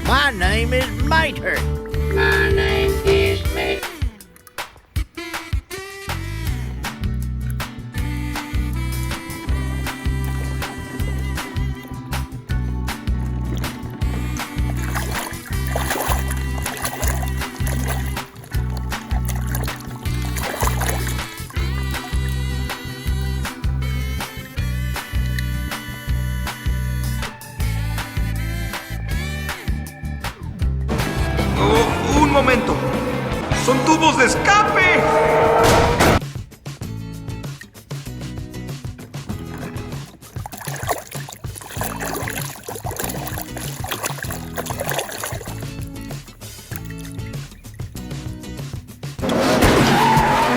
My name is Mater. My name is Mater. Oh, un momento. ¡Son tubos de escape!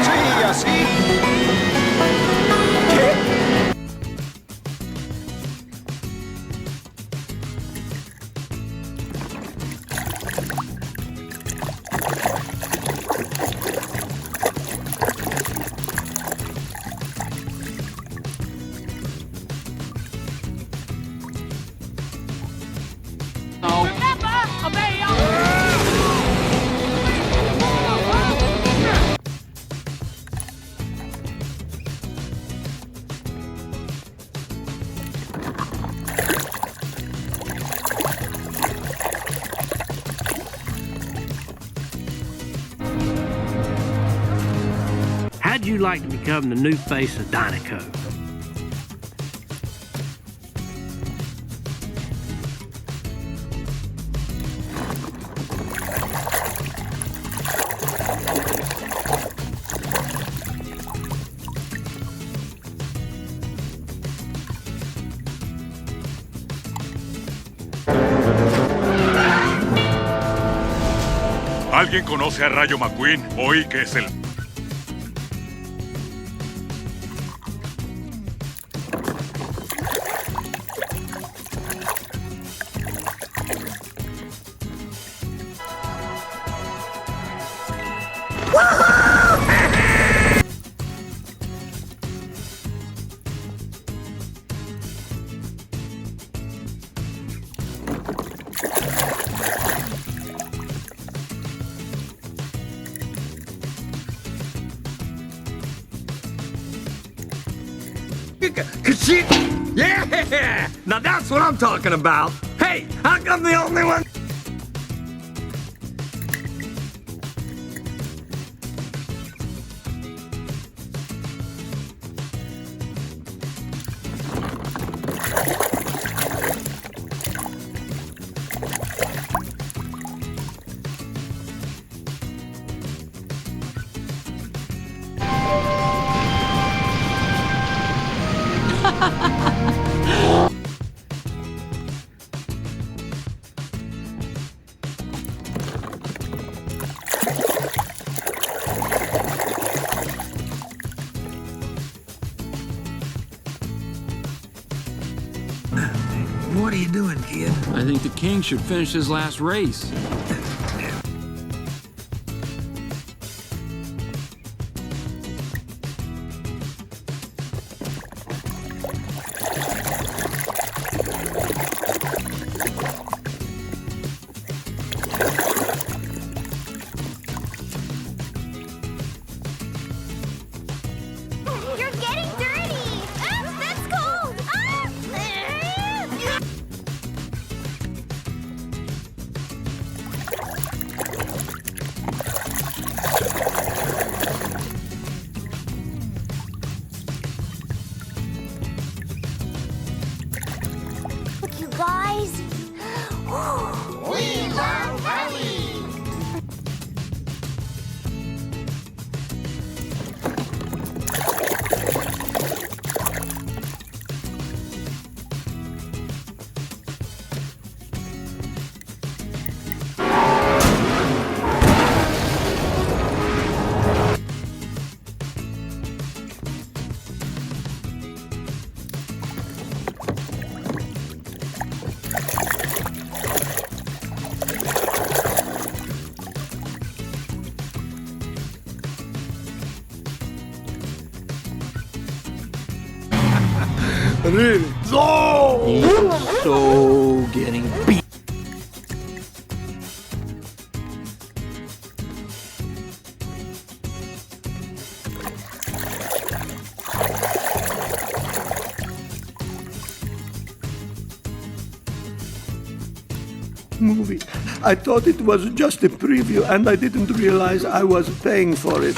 Sí, así. How'd you like to become the new face of Dinoco? ¿Alguien conoce a Rayo McQueen? Oí que es el... Yeah! Now that's what I'm talking about. Hey, how come the only one? What are you doing, kid? I think the king should finish his last race. You're getting dirty! Ah, that's cold! Ah! Look, you guys! We love rallies! Really? So getting beat. movie. I thought it was just a preview, and I didn't realize I was paying for it.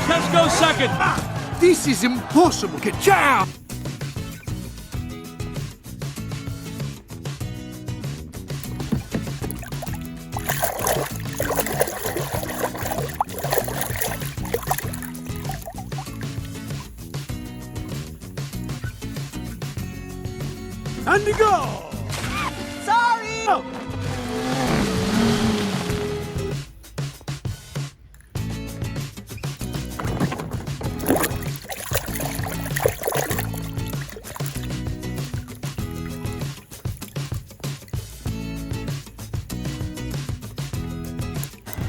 Let's go second. This is impossible. Ka-chow! And to go. Sorry! Oh.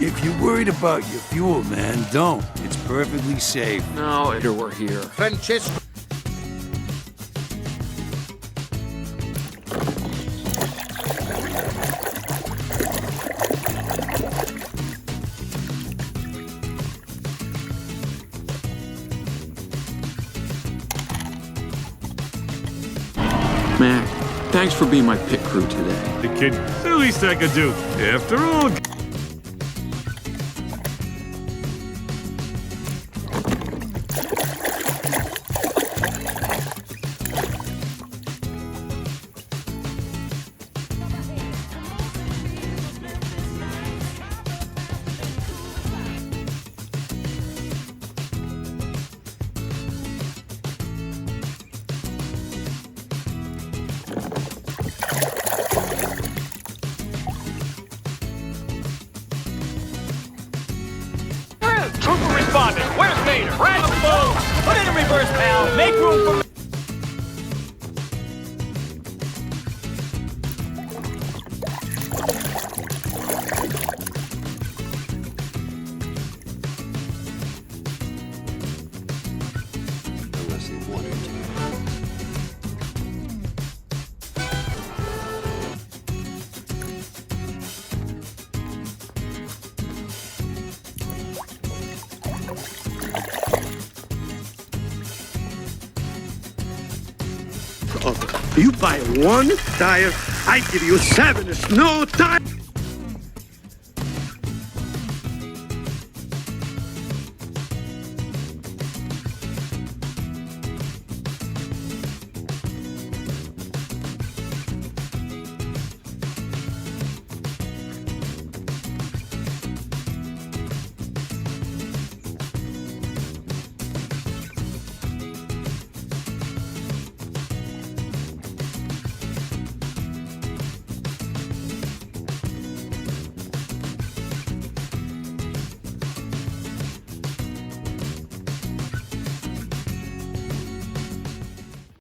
If you're worried about your fuel, man, don't. It's perfectly safe. No, we're here. Francesco. Mac, thanks for being my pit crew today. The kid, the least I could do. After all, Trooper responding. Where's Mater? Right on the boat. Put it in reverse, pal. Make room for me. Unless they wanted to. You buy one tire, I give you 7. There's no tire.